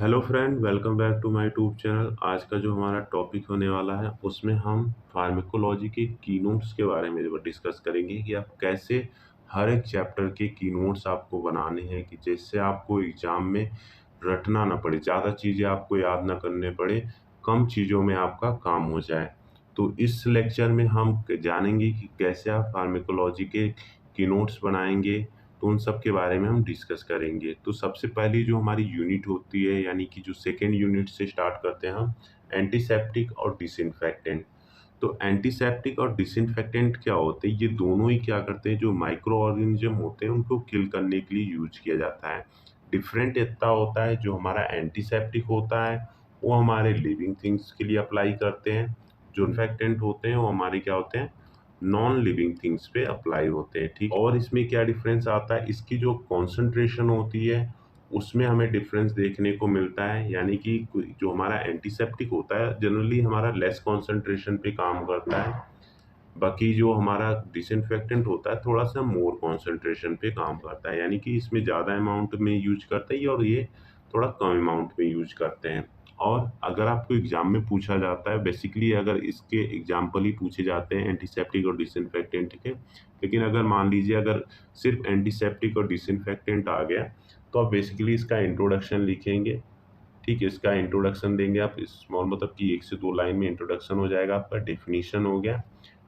Hello friend, welcome back to my YouTube channel. आज का जो हमारा टॉपिक होने वाला है उसमें हम फार्माकोलॉजी के कीनोट्स के बारे में डिस्कस करेंगे कि आप कैसे हर एक चैप्टर के कीनोट्स आपको बनाने हैं कि जिससे आपको एग्जाम में रटना ना पड़े, ज़्यादा चीज़ें आपको याद ना करने पड़े, कम चीज़ों में आपका काम हो जाए। तो इस लेक्चर में हम जानेंगे कि कैसे आप फार्माकोलॉजी के कीनोट्स बनाएंगे, तो उन सब के बारे में हम डिस्कस करेंगे। तो सबसे पहली जो हमारी यूनिट होती है, यानी कि जो सेकेंड यूनिट से स्टार्ट करते हैं हम, एंटीसेप्टिक और डिसइंफेक्टेंट। तो एंटीसेप्टिक और डिसइंफेक्टेंट क्या होते हैं? ये दोनों ही क्या करते हैं, जो माइक्रो ऑर्गेनिज्म होते हैं उनको किल करने के लिए यूज किया जाता है। डिफरेंट इतना होता है, जो हमारा एंटीसेप्टिक होता है वो हमारे लिविंग थिंग्स के लिए अप्लाई करते हैं। जो इन्फेक्टेंट होते हैं वो हमारे क्या होते हैं, नॉन लिविंग थिंग्स पे अप्लाई होते हैं। ठीक, और इसमें क्या डिफरेंस आता है, इसकी जो कॉन्सेंट्रेशन होती है उसमें हमें डिफरेंस देखने को मिलता है। यानी कि जो हमारा एंटीसेप्टिक होता है जनरली हमारा लेस कॉन्सेंट्रेशन पे काम करता है, बाकी जो हमारा डिसइंफेक्टेंट होता है थोड़ा सा मोर कॉन्सेंट्रेशन पे काम करता है। यानी कि इसमें ज़्यादा अमाउंट में यूज करते हैं और ये थोड़ा कम अमाउंट में यूज करते हैं। और अगर आपको एग्जाम में पूछा जाता है, बेसिकली अगर इसके एग्जाम्पल ही पूछे जाते हैं एंटीसेप्टिक और डिसइंफेक्टेंट के, लेकिन अगर मान लीजिए अगर सिर्फ एंटीसेप्टिक और डिसइंफेक्टेंट आ गया तो आप बेसिकली इसका इंट्रोडक्शन लिखेंगे। ठीक है, इसका इंट्रोडक्शन देंगे आप, स्मॉल मतलब कि 1 से 2 लाइन में इंट्रोडक्शन हो जाएगा, आपका डेफिनेशन हो गया।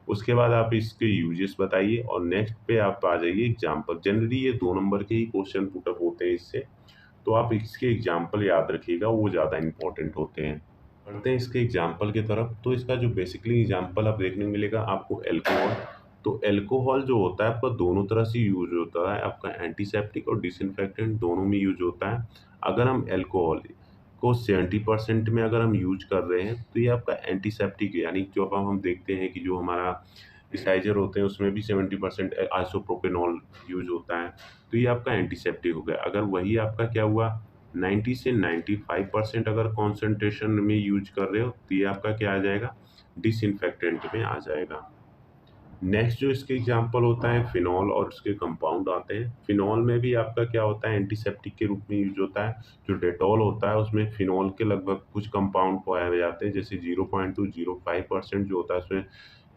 उसके बाद आप इसके यूजेस बताइए और नेक्स्ट पे आप आ जाइए एग्जाम्पल। जनरली ये 2 नंबर के ही क्वेश्चन पुटअप होते हैं इससे, तो आप इसके एग्जाम्पल याद रखिएगा, वो ज़्यादा इंपॉर्टेंट होते हैं। बढ़ते हैं इसके एग्जाम्पल की तरफ। तो इसका जो बेसिकली एग्जाम्पल आप देखने को मिलेगा आपको, एल्कोहल। तो एल्कोहल जो होता है आपका दोनों तरह से यूज होता है, आपका एंटीसेप्टिक और डिसइंफेक्टेंट दोनों में यूज होता है। अगर हम एल्कोहल को 70% में अगर हम यूज कर रहे हैं तो ये आपका एंटीसेप्टिक है। यानी जो अब हम देखते हैं कि जो हमारा डिसाइजर होते हैं उसमें भी 70% आइसोप्रोपेनॉल यूज होता है, तो ये आपका एंटीसेप्टिक हो गया। अगर वही आपका क्या हुआ, 90 से 95% अगर कॉन्सेंट्रेशन में यूज कर रहे हो तो ये आपका क्या आ जाएगा, डिसइंफेक्टेंट में आ जाएगा। नेक्स्ट जो इसके एग्जांपल होता है फिनॉल और उसके कंपाउंड आते हैं। फिनॉल में भी आपका क्या होता है, एंटीसेप्टिक के रूप में यूज होता है। जो डेटॉल होता है उसमें फिनॉल के लगभग कुछ कंपाउंड पाए जाते हैं, जैसे 0.205% जो होता है उसमें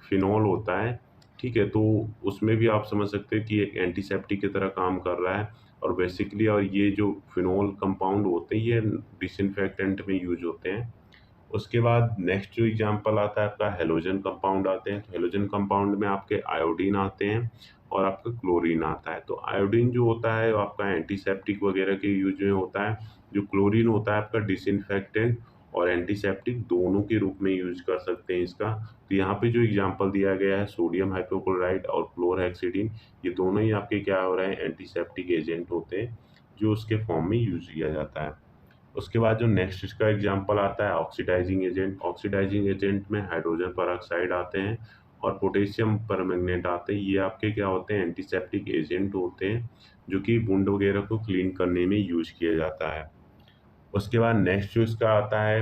फिनॉल होता है। ठीक है, तो उसमें भी आप समझ सकते हैं कि एक एंटीसेप्टिक की तरह काम कर रहा है। और बेसिकली और ये जो फिनॉल कंपाउंड होते हैं ये डिसइंफेक्टेंट में यूज होते हैं। उसके बाद नेक्स्ट जो एग्जांपल आता है आपका, हेलोजन कंपाउंड आते हैं। तो हेलोजन कंपाउंड में आपके आयोडीन आते हैं और आपका क्लोरीन आता है। तो आयोडीन जो होता है वो आपका एंटीसेप्टिक वगैरह के यूज में होता है। जो क्लोरीन होता है आपका डिसइंफेक्टेंट और एंटीसेप्टिक दोनों के रूप में यूज कर सकते हैं इसका। तो यहाँ पे जो एग्जांपल दिया गया है, सोडियम हाइपोक्लोराइड और क्लोरहेक्सिडिन, ये दोनों ही आपके क्या हो रहे हैं, एंटीसेप्टिक एजेंट होते हैं जो उसके फॉर्म में यूज किया जाता है। उसके बाद जो नेक्स्ट इसका एग्जांपल आता है, ऑक्सीडाइजिंग एजेंट। ऑक्सीडाइजिंग एजेंट में हाइड्रोजन पेरोक्साइड आते हैं और पोटेशियम परमैंगनेट आते हैं। ये आपके क्या होते हैं, एंटीसेप्टिक एजेंट होते हैं जो कि वुंड वगैरह को क्लीन करने में यूज किया जाता है। उसके बाद नेक्स्ट जो इसका आता है,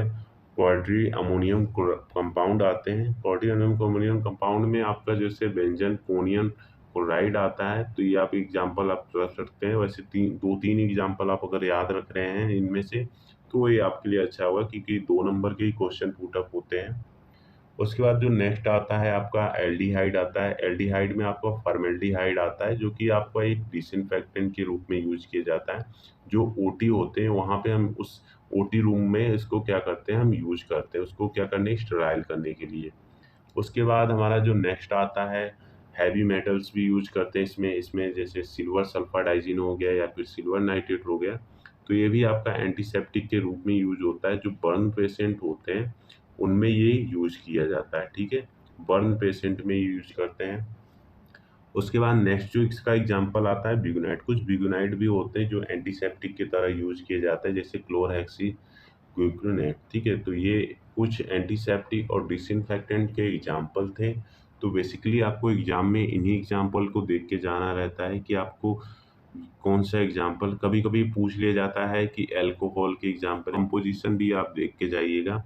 क्वाड्री अमोनियम कंपाउंड आते हैं। क्वाड्री अमोनियम कंपाउंड में आपका जैसे बेंजन कोनियम क्लोराइड आता है। तो ये आप एग्जांपल आप रख सकते हैं। वैसे 2-3 एग्जांपल आप अगर याद रख रहे हैं इनमें से तो ये आपके लिए अच्छा होगा, क्योंकि 2 नंबर के ही क्वेश्चन पुटअप होते हैं। उसके बाद जो नेक्स्ट आता है आपका, एल्डिहाइड आता है। एल्डिहाइड में आपका फॉर्मेल्डिहाइड आता है जो कि आपका एक डिसइंफेक्टेंट के रूप में यूज किया जाता है। जो ओटी होते हैं वहाँ पे हम उस ओटी रूम में इसको क्या करते हैं, हम यूज करते हैं उसको क्या करने, स्टेराइल करने के लिए। उसके बाद हमारा जो नेक्स्ट आता है, हैवी मेटल्स भी यूज करते हैं इसमें। इसमें जैसे सिल्वर सल्फाडाइजिन हो गया या फिर सिल्वर नाइट्रेट हो गया, तो ये भी आपका एंटीसेप्टिक के रूप में यूज होता है। जो बर्न पेशेंट होते हैं उनमें ये यूज किया जाता है। ठीक है, बर्न पेशेंट में यूज करते हैं। उसके बाद नेक्स्ट जो इसका एग्जांपल आता है, बिगुनाइट। कुछ बिगुनाइट भी होते हैं जो एंटीसेप्टिक की तरह यूज किए जाते हैं, जैसे क्लोरहेक्सी ग्लूकोनेट। ठीक है, तो ये कुछ एंटीसेप्टिक और डिसइंफेक्टेंट के एग्जांपल थे। तो बेसिकली आपको एग्जाम में इन्हीं एग्जांपल को देख के जाना रहता है कि आपको कौन सा एग्जांपल। कभी कभी पूछ लिया जाता है कि अल्कोहल के एग्जांपल, कंपोजिशन भी आप देख के जाइएगा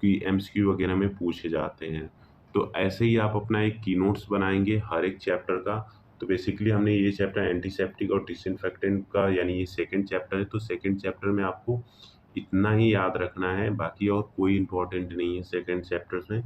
कि एमसीक्यू वगैरह में पूछे जाते हैं। तो ऐसे ही आप अपना एक की नोट्स बनाएंगे हर एक चैप्टर का। तो बेसिकली हमने ये चैप्टर एंटीसेप्टिक और डिसइंफेक्टेंट का, यानी ये सेकंड चैप्टर है, तो सेकंड चैप्टर में आपको इतना ही याद रखना है, बाकी और कोई इम्पोर्टेंट नहीं है सेकंड चैप्टर्स में।